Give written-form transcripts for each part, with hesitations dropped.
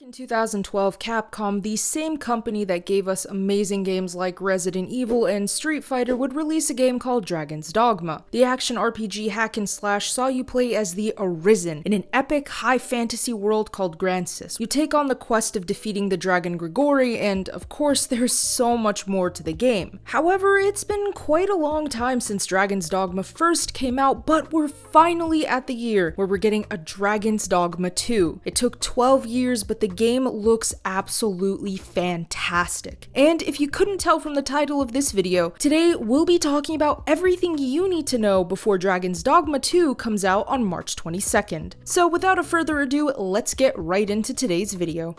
In 2012, Capcom, the same company that gave us amazing games like Resident Evil and Street Fighter, would release a game called Dragon's Dogma. The action RPG hack and slash saw you play as the Arisen in an epic high fantasy world called Grancis. You take on the quest of defeating the dragon Grigori, and of course there's so much more to the game. However, it's been quite a long time since Dragon's Dogma first came out, but we're finally at the year where we're getting a Dragon's Dogma 2. It took 12 years, but the game looks absolutely fantastic. And if you couldn't tell from the title of this video, today we'll be talking about everything you need to know before Dragon's Dogma 2 comes out on March 22nd. So without a further ado, let's get right into today's video.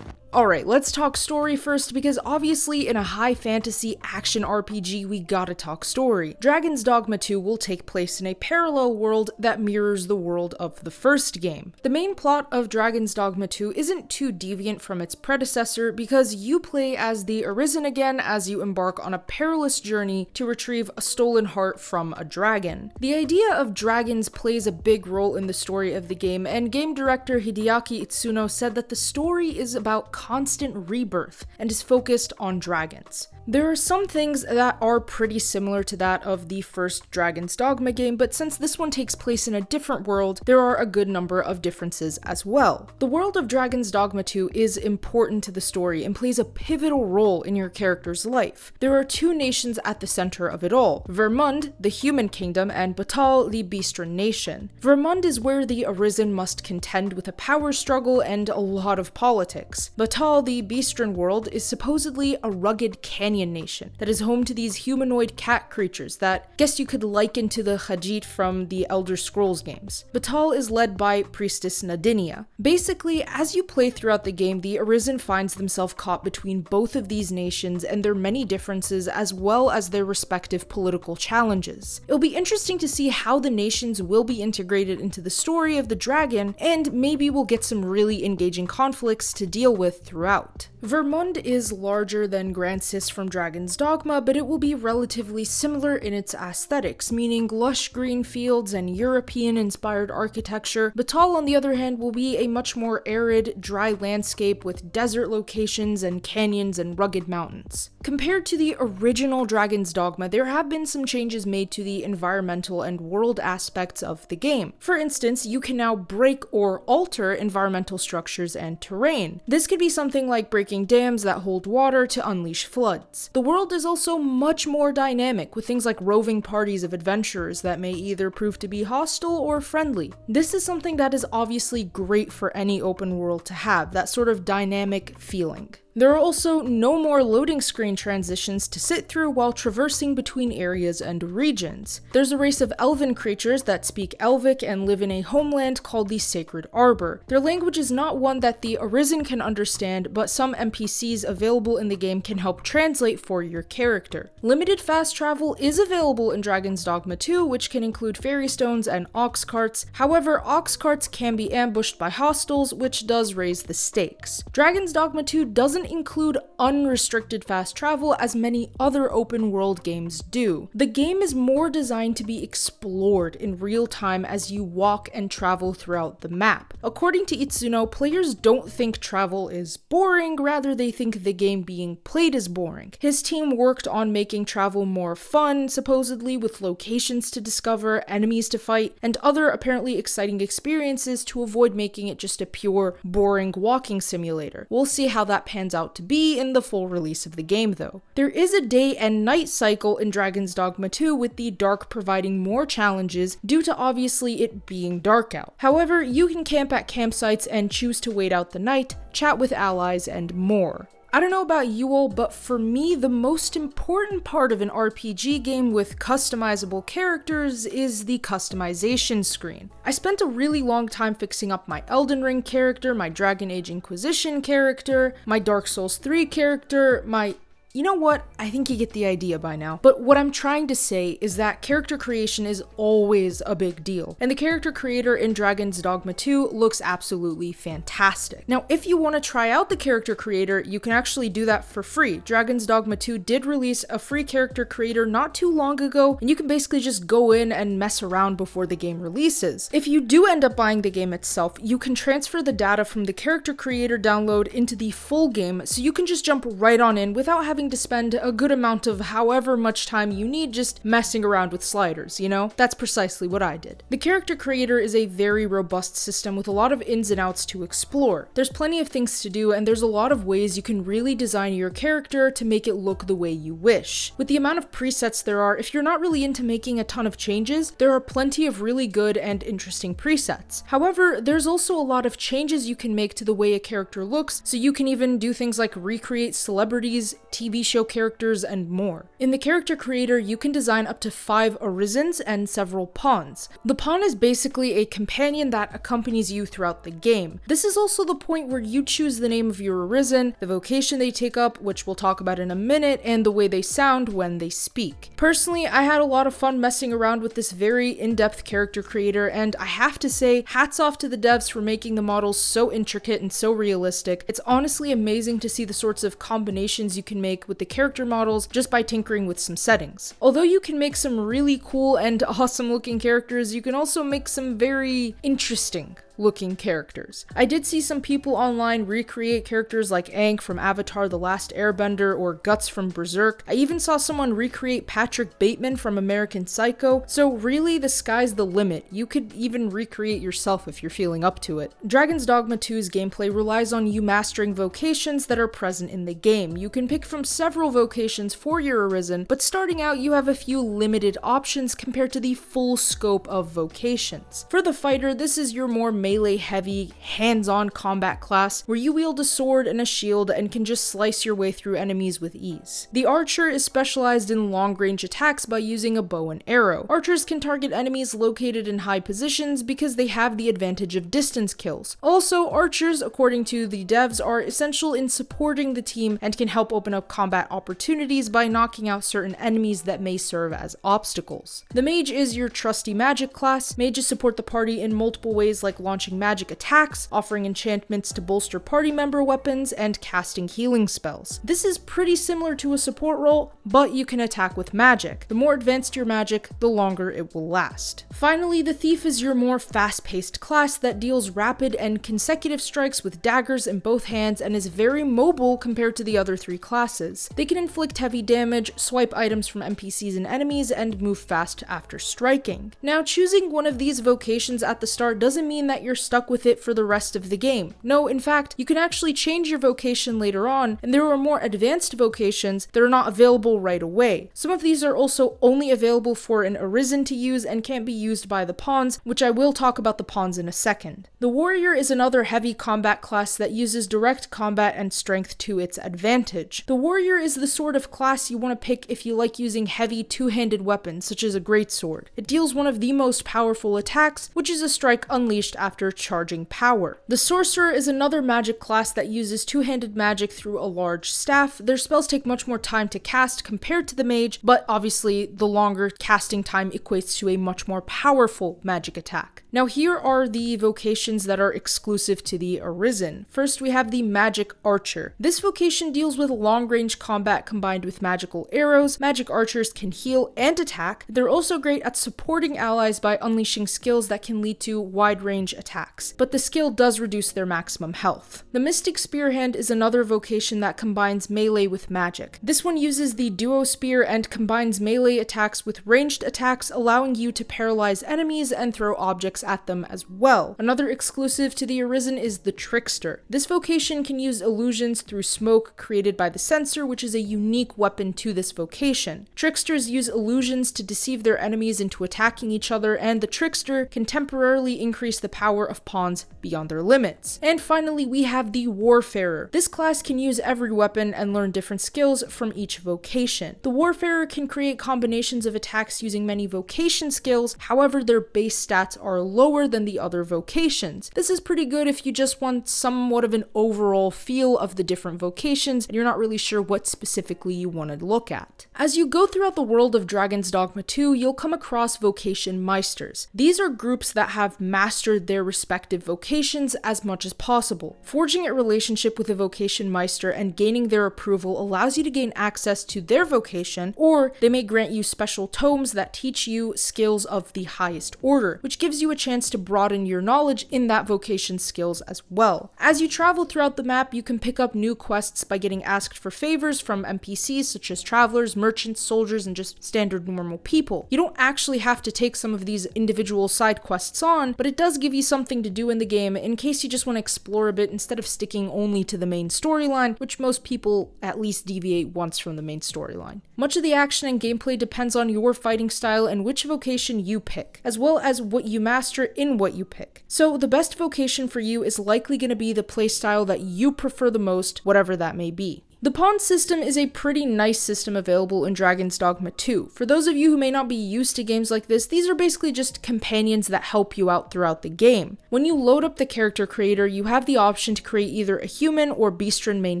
Alright, let's talk story first, because obviously in a high fantasy action RPG we gotta talk story. Dragon's Dogma 2 will take place in a parallel world that mirrors the world of the first game. The main plot of Dragon's Dogma 2 isn't too deviant from its predecessor, because you play as the Arisen again as you embark on a perilous journey to retrieve a stolen heart from a dragon. The idea of dragons plays a big role in the story of the game, and game director Hideaki Itsuno said that the story is about constant rebirth and is focused on dragons. There are some things that are pretty similar to that of the first Dragon's Dogma game, but since this one takes place in a different world, there are a good number of differences as well. The world of Dragon's Dogma 2 is important to the story and plays a pivotal role in your character's life. There are two nations at the center of it all: Vermund, the human kingdom, and Batal, the Beastren nation. Vermund is where the Arisen must contend with a power struggle and a lot of politics. Batal, the Beastren world, is supposedly a rugged canyon nation that is home to these humanoid cat creatures that guess you could liken to the Khajiit from the Elder Scrolls games. Batal is led by Priestess Nadinia. Basically, as you play throughout the game, the Arisen finds themselves caught between both of these nations and their many differences, as well as their respective political challenges. It'll be interesting to see how the nations will be integrated into the story of the dragon, and maybe we'll get some really engaging conflicts to deal with throughout. Vermund is larger than Grancis from Dragon's Dogma, but it will be relatively similar in its aesthetics, meaning lush green fields and European-inspired architecture. Batal, on the other hand, will be a much more arid, dry landscape with desert locations and canyons and rugged mountains. Compared to the original Dragon's Dogma, there have been some changes made to the environmental and world aspects of the game. For instance, you can now break or alter environmental structures and terrain. This could be something like breaking dams that hold water to unleash floods. The world is also much more dynamic, with things like roving parties of adventurers that may either prove to be hostile or friendly. This is something that is obviously great for any open world to have, that sort of dynamic feeling. There are also no more loading screen transitions to sit through while traversing between areas and regions. There's a race of elven creatures that speak Elvic and live in a homeland called the Sacred Arbor. Their language is not one that the Arisen can understand, but some NPCs available in the game can help translate for your character. Limited fast travel is available in Dragon's Dogma 2, which can include fairy stones and ox carts. However, ox carts can be ambushed by hostiles, which does raise the stakes. Dragon's Dogma 2 doesn't include unrestricted fast travel as many other open world games do. The game is more designed to be explored in real time as you walk and travel throughout the map. According to Itsuno, players don't think travel is boring, rather they think the game being played is boring. His team worked on making travel more fun, supposedly with locations to discover, enemies to fight, and other apparently exciting experiences to avoid making it just a pure, boring walking simulator. We'll see how that pans out to be in the full release of the game though. There is a day and night cycle in Dragon's Dogma 2, with the dark providing more challenges due to obviously it being dark out. However, you can camp at campsites and choose to wait out the night, chat with allies, and more. I don't know about you all, but for me, the most important part of an RPG game with customizable characters is the customization screen. I spent a really long time fixing up my Elden Ring character, my Dragon Age Inquisition character, my Dark Souls 3 character, my You know what? I think you get the idea by now. But what I'm trying to say is that character creation is always a big deal, and the character creator in Dragon's Dogma II looks absolutely fantastic. Now, if you want to try out the character creator, you can actually do that for free. Dragon's Dogma II did release a free character creator not too long ago, and you can basically just go in and mess around before the game releases. If you do end up buying the game itself, you can transfer the data from the character creator download into the full game, so you can just jump right on in without having to spend a good amount of however much time you need just messing around with sliders, you know? That's precisely what I did. The character creator is a very robust system with a lot of ins and outs to explore. There's plenty of things to do, and there's a lot of ways you can really design your character to make it look the way you wish. With the amount of presets there are, if you're not really into making a ton of changes, there are plenty of really good and interesting presets. However, there's also a lot of changes you can make to the way a character looks, so you can even do things like recreate celebrities, TV show characters, and more. In the character creator, you can design up to 5 Arisons and several pawns. The pawn is basically a companion that accompanies you throughout the game. This is also the point where you choose the name of your Arisen, the vocation they take up, which we'll talk about in a minute, and the way they sound when they speak. Personally, I had a lot of fun messing around with this very in-depth character creator, and I have to say, hats off to the devs for making the models so intricate and so realistic. It's honestly amazing to see the sorts of combinations you can make with the character models just by tinkering with some settings. Although you can make some really cool and awesome looking characters, you can also make some very interesting looking characters. I did see some people online recreate characters like Aang from Avatar: The Last Airbender or Guts from Berserk. I even saw someone recreate Patrick Bateman from American Psycho, so really the sky's the limit. You could even recreate yourself if you're feeling up to it. Dragon's Dogma 2's gameplay relies on you mastering vocations that are present in the game. You can pick from several vocations for your Arisen, but starting out you have a few limited options compared to the full scope of vocations. For the fighter, this is your more melee heavy, hands-on combat class where you wield a sword and a shield and can just slice your way through enemies with ease. The archer is specialized in long-range attacks by using a bow and arrow. Archers can target enemies located in high positions because they have the advantage of distance kills. Also, archers, according to the devs, are essential in supporting the team and can help open up combat opportunities by knocking out certain enemies that may serve as obstacles. The mage is your trusty magic class. Mages support the party in multiple ways, like launching magic attacks, offering enchantments to bolster party member weapons, and casting healing spells. This is pretty similar to a support role, but you can attack with magic. The more advanced your magic, the longer it will last. Finally, the thief is your more fast-paced class that deals rapid and consecutive strikes with daggers in both hands and is very mobile compared to the other 3 classes. They can inflict heavy damage, swipe items from NPCs and enemies, and move fast after striking. Now, choosing one of these vocations at the start doesn't mean that you're stuck with it for the rest of the game. No, in fact, you can actually change your vocation later on, and there are more advanced vocations that are not available right away. Some of these are also only available for an Arisen to use and can't be used by the pawns, which I will talk about the pawns in a second. The warrior is another heavy combat class that uses direct combat and strength to its advantage. The warrior is the sort of class you want to pick if you like using heavy two-handed weapons, such as a greatsword. It deals one of the most powerful attacks, which is a strike unleashed after charging power. The sorcerer is another magic class that uses two-handed magic through a large staff. Their spells take much more time to cast compared to the mage, but obviously the longer casting time equates to a much more powerful magic attack. Now here are the vocations that are exclusive to the Arisen. First, we have the Magic Archer. This vocation deals with long-range combat combined with magical arrows. Magic archers can heal and attack. They're also great at supporting allies by unleashing skills that can lead to wide-range attacks, but the skill does reduce their maximum health. The Mystic Spearhand is another vocation that combines melee with magic. This one uses the duo spear and combines melee attacks with ranged attacks, allowing you to paralyze enemies and throw objects at them as well. Another exclusive to the Arisen is the Trickster. This vocation can use illusions through smoke created by the Censor, which is a unique weapon to this vocation. Tricksters use illusions to deceive their enemies into attacking each other, and the Trickster can temporarily increase the power of pawns beyond their limits. And finally, we have the Warfarer. This class can use every weapon and learn different skills from each vocation. The Warfarer can create combinations of attacks using many vocation skills, however their base stats are lower than the other vocations. This is pretty good if you just want somewhat of an overall feel of the different vocations and you're not really sure what specifically you want to look at. As you go throughout the world of Dragon's Dogma II, you'll come across vocation meisters. These are groups that have mastered their respective vocations as much as possible. Forging a relationship with a vocation meister and gaining their approval allows you to gain access to their vocation, or they may grant you special tomes that teach you skills of the highest order, which gives you a chance to broaden your knowledge in that vocation skills as well. As you travel throughout the map, you can pick up new quests by getting asked for favors from NPCs such as travelers, merchants, soldiers, and just standard normal people. You don't actually have to take some of these individual side quests on, but it does give you something to do in the game in case you just want to explore a bit instead of sticking only to the main storyline, which most people at least deviate once from the main storyline. Much of the action and gameplay depends on your fighting style and which vocation you pick, as well as what you master in what you pick. So the best vocation for you is likely going to be the playstyle that you prefer the most, whatever that may be. The pawn system is a pretty nice system available in Dragon's Dogma II. For those of you who may not be used to games like this, these are basically just companions that help you out throughout the game. When you load up the character creator, you have the option to create either a human or Beastren main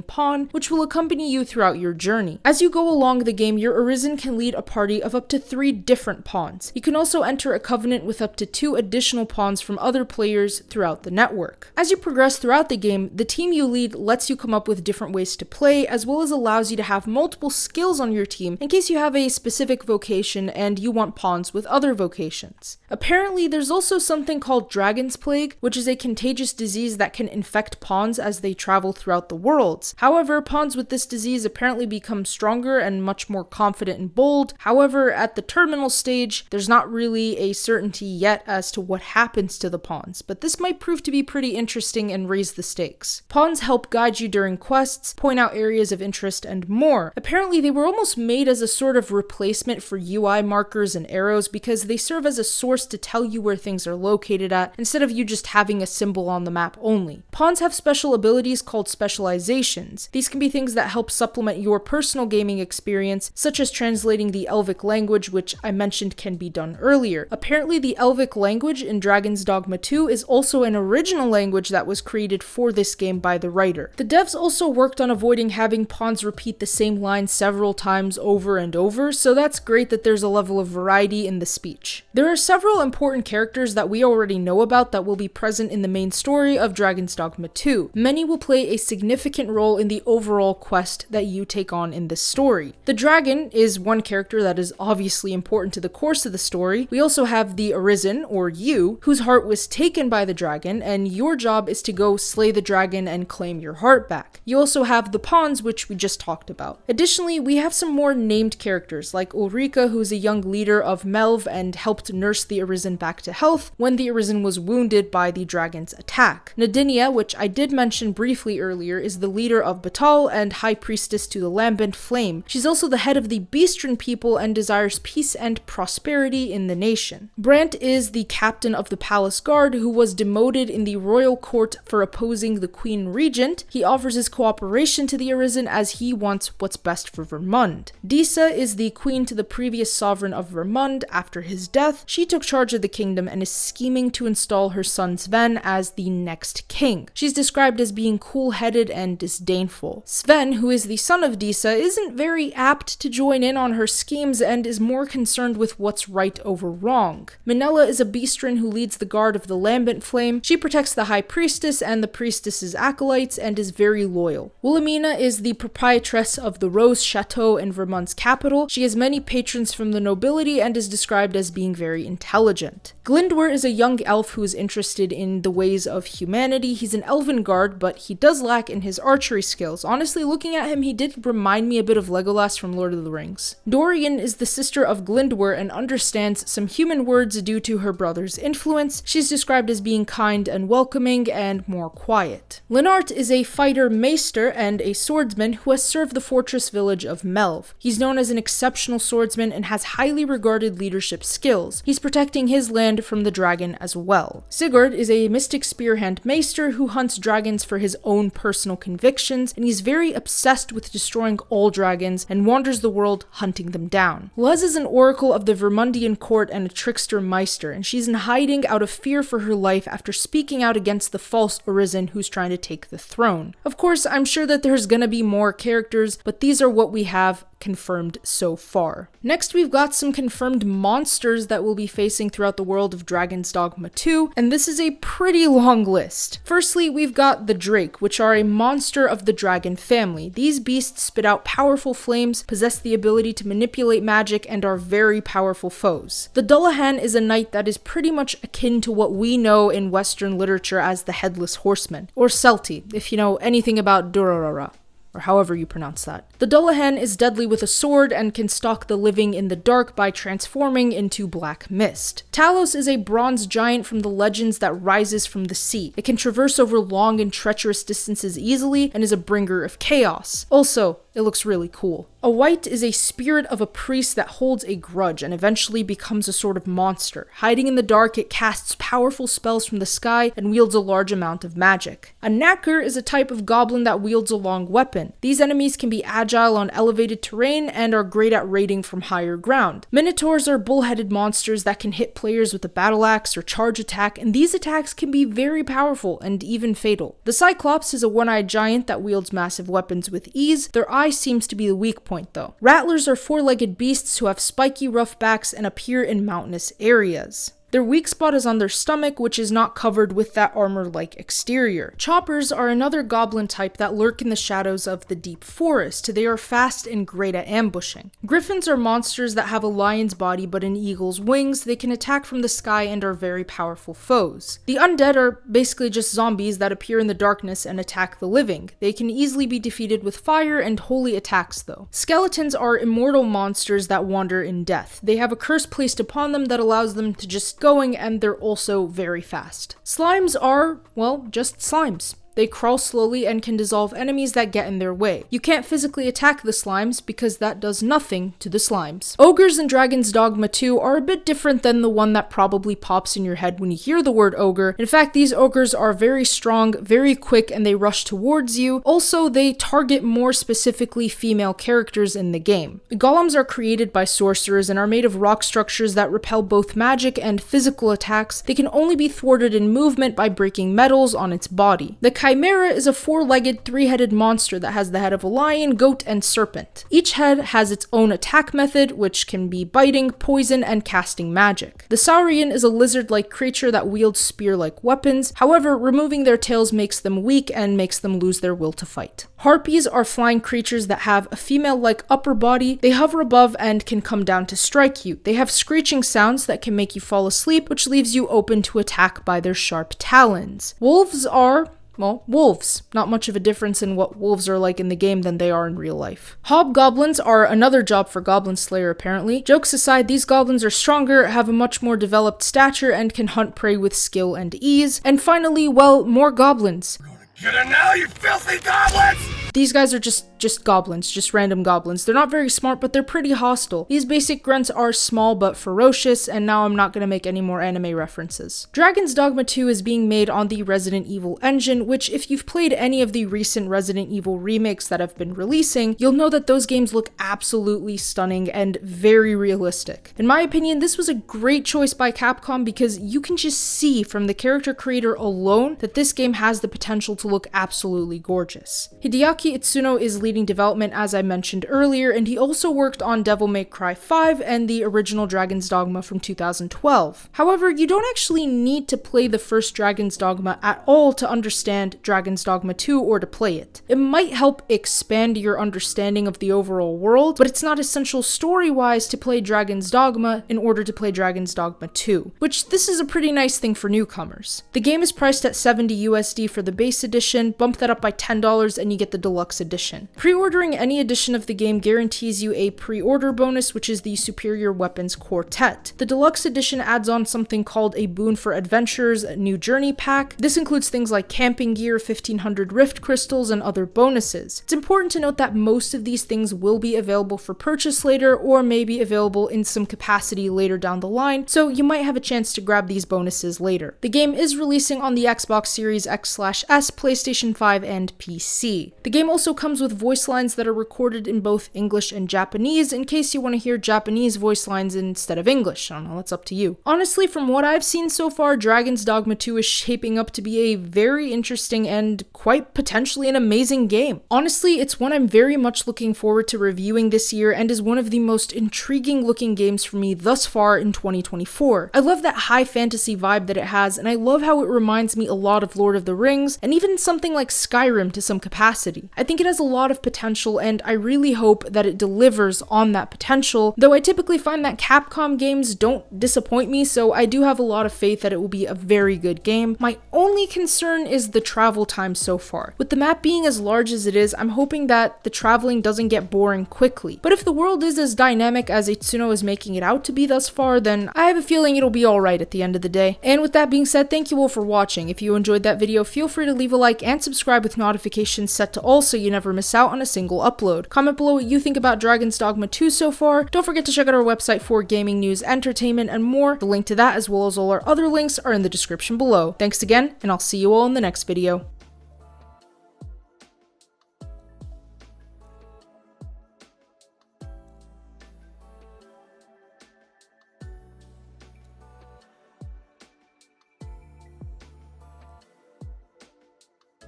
pawn, which will accompany you throughout your journey. As you go along the game, your Arisen can lead a party of up to 3 different pawns. You can also enter a covenant with up to 2 additional pawns from other players throughout the network. As you progress throughout the game, the team you lead lets you come up with different ways to play, as well as allows you to have multiple skills on your team in case you have a specific vocation and you want pawns with other vocations. Apparently, there's also something called Dragon's Plague, which is a contagious disease that can infect pawns as they travel throughout the worlds. However, pawns with this disease apparently become stronger and much more confident and bold. However, at the terminal stage, there's not really a certainty yet as to what happens to the pawns, but this might prove to be pretty interesting and raise the stakes. Pawns help guide you during quests, point out areas of interest, and more. Apparently, they were almost made as a sort of replacement for UI markers and arrows because they serve as a source to tell you where things are located at, instead of you just having a symbol on the map only. Pawns have special abilities called specializations. These can be things that help supplement your personal gaming experience, such as translating the Elvic language, which I mentioned can be done earlier. Apparently, the Elvic language in Dragon's Dogma II is also an original language that was created for this game by the writer. The devs also worked on avoiding having pawns repeat the same line several times over and over, so that's great that there's a level of variety in the speech. There are several important characters that we already know about that will be present in the main story of Dragon's Dogma II. Many will play a significant role in the overall quest that you take on in this story. The dragon is one character that is obviously important to the course of the story. We also have the Arisen, or you, whose heart was taken by the dragon, and your job is to go slay the dragon and claim your heart back. You also have the pawns, which we just talked about. Additionally, we have some more named characters like Ulrika, who's a young leader of Melv and helped nurse the Arisen back to health when the Arisen was wounded by the dragon's attack. Nadinia, which I did mention briefly earlier, is the leader of Batal and high priestess to the lambent flame. She's also the head of the Beastren people and desires peace and prosperity in the nation. Brant is the captain of the palace guard who was demoted in the royal court for opposing the queen regent. He offers his cooperation to the Arisen as he wants what's best for Vermund. Disa is the queen to the previous sovereign of Vermund after his death. She took charge of the kingdom and is scheming to install her son Sven as the next king. She's described as being cool-headed and disdainful. Sven, who is the son of Disa, isn't very apt to join in on her schemes and is more concerned with what's right over wrong. Minella is a Beastren who leads the guard of the lambent flame. She protects the high priestess and the priestess's acolytes and is very loyal. Wilhelmina is the proprietress of the Rose Chateau in Vermund's capital. She has many patrons from the nobility and is described as being very intelligent. Glindwer is a young elf who is interested in the ways of humanity. He's an elven guard, but he does lack in his archery skills. Honestly, looking at him, he did remind me a bit of Legolas from Lord of the Rings. Dorian is the sister of Glindwer and understands some human words due to her brother's influence. She's described as being kind and welcoming and more quiet. Lenart is a fighter maester and a swordsman who has served the fortress village of Melv. He's known as an exceptional swordsman and has highly regarded leadership skills. He's protecting his land hand from the dragon as well. Sigurd is a mystic spearhand maester who hunts dragons for his own personal convictions, and he's very obsessed with destroying all dragons and wanders the world hunting them down. Luz is an oracle of the Vermundian court and a trickster meister, and she's in hiding out of fear for her life after speaking out against the false Arisen who's trying to take the throne. Of course, I'm sure that there's gonna be more characters, but these are what we have confirmed so far. Next, we've got some confirmed monsters that we'll be facing throughout the world of Dragon's Dogma II, and this is a pretty long list. Firstly, we've got the Drake, which are a monster of the dragon family. These beasts spit out powerful flames, possess the ability to manipulate magic, and are very powerful foes. The Dullahan is a knight that is pretty much akin to what we know in Western literature as the Headless Horseman, or Celti, if you know anything about Durarara, or however you pronounce that. The Dullahan is deadly with a sword and can stalk the living in the dark by transforming into black mist. Talos is a bronze giant from the legends that rises from the sea. It can traverse over long and treacherous distances easily and is a bringer of chaos. Also, it looks really cool. A wight is a spirit of a priest that holds a grudge and eventually becomes a sort of monster. Hiding in the dark, it casts powerful spells from the sky and wields a large amount of magic. A knacker is a type of goblin that wields a long weapon. These enemies can be agile on elevated terrain and are great at raiding from higher ground. Minotaurs are bull-headed monsters that can hit players with a battle axe or charge attack, and these attacks can be very powerful and even fatal. The Cyclops is a one-eyed giant that wields massive weapons with ease. Their eye seems to be the weak point though. Rattlers are four-legged beasts who have spiky rough backs and appear in mountainous areas. Their weak spot is on their stomach, which is not covered with that armor-like exterior. Choppers are another goblin type that lurk in the shadows of the deep forest. They are fast and great at ambushing. Griffins are monsters that have a lion's body but an eagle's wings. They can attack from the sky and are very powerful foes. The undead are basically just zombies that appear in the darkness and attack the living. They can easily be defeated with fire and holy attacks though. Skeletons are immortal monsters that wander in death. They have a curse placed upon them that allows them to just going, and they're also very fast. Slimes are, well, just slimes. They crawl slowly and can dissolve enemies that get in their way. You can't physically attack the slimes because that does nothing to the slimes. Ogres in Dragon's Dogma II are a bit different than the one that probably pops in your head when you hear the word ogre. In fact, these ogres are very strong, very quick, and they rush towards you. Also, they target more specifically female characters in the game. Golems are created by sorcerers and are made of rock structures that repel both magic and physical attacks. They can only be thwarted in movement by breaking metals on its body. The Chimera is a four-legged, three-headed monster that has the head of a lion, goat, and serpent. Each head has its own attack method, which can be biting, poison, and casting magic. The Saurian is a lizard-like creature that wields spear-like weapons. However, removing their tails makes them weak and makes them lose their will to fight. Harpies are flying creatures that have a female-like upper body. They hover above and can come down to strike you. They have screeching sounds that can make you fall asleep, which leaves you open to attack by their sharp talons. Wolves are, well, wolves. Not much of a difference in what wolves are like in the game than they are in real life. Hobgoblins are another job for Goblin Slayer apparently. Jokes aside, these goblins are stronger, have a much more developed stature, and can hunt prey with skill and ease. And finally, well, more goblins. Get it now, you filthy goblins! These guys are just goblins, just random goblins. They're not very smart, but they're pretty hostile. These basic grunts are small but ferocious, and now I'm not gonna make any more anime references. Dragon's Dogma II is being made on the Resident Evil engine, which if you've played any of the recent Resident Evil remakes that have been releasing, you'll know that those games look absolutely stunning and very realistic. In my opinion, this was a great choice by Capcom because you can just see from the character creator alone that this game has the potential to look absolutely gorgeous. Hideaki Itsuno is leading development as I mentioned earlier, and he also worked on Devil May Cry 5 and the original Dragon's Dogma from 2012. However, you don't actually need to play the first Dragon's Dogma at all to understand Dragon's Dogma 2 or to play it. It might help expand your understanding of the overall world, but it's not essential story-wise to play Dragon's Dogma in order to play Dragon's Dogma 2, which this is a pretty nice thing for newcomers. The game is priced at $70 USD for the base edition. Bump that up by $10 and you get the Deluxe Edition. Pre-ordering any edition of the game guarantees you a pre-order bonus, which is the Superior Weapons Quartet. The Deluxe Edition adds on something called a Boon for Adventurers New Journey Pack. This includes things like camping gear, 1500 Rift Crystals, and other bonuses. It's important to note that most of these things will be available for purchase later, or may be available in some capacity later down the line, so you might have a chance to grab these bonuses later. The game is releasing on the Xbox Series X/S, PlayStation 5, and PC. The game also comes with voice lines that are recorded in both English and Japanese, in case you want to hear Japanese voice lines instead of English. I don't know, that's up to you. Honestly, from what I've seen so far, Dragon's Dogma II is shaping up to be a very interesting and quite potentially an amazing game. Honestly, it's one I'm very much looking forward to reviewing this year, and is one of the most intriguing looking games for me thus far in 2024. I love that high fantasy vibe that it has, and I love how it reminds me a lot of Lord of the Rings, and even something like Skyrim to some capacity. I think it has a lot of potential, and I really hope that it delivers on that potential, though I typically find that Capcom games don't disappoint me, so I do have a lot of faith that it will be a very good game. My only concern is the travel time so far. With the map being as large as it is, I'm hoping that the traveling doesn't get boring quickly. But if the world is as dynamic as Itsuno is making it out to be thus far, then I have a feeling it'll be alright at the end of the day. And with that being said, thank you all for watching. If you enjoyed that video, feel free to leave a like and subscribe with notifications set to all so you never miss out on a single upload. Comment below what you think about Dragon's Dogma 2 so far. Don't forget to check out our website for gaming news, entertainment, and more. The link to that, as well as all our other links, are in the description below. Thanks again, and I'll see you all in the next video.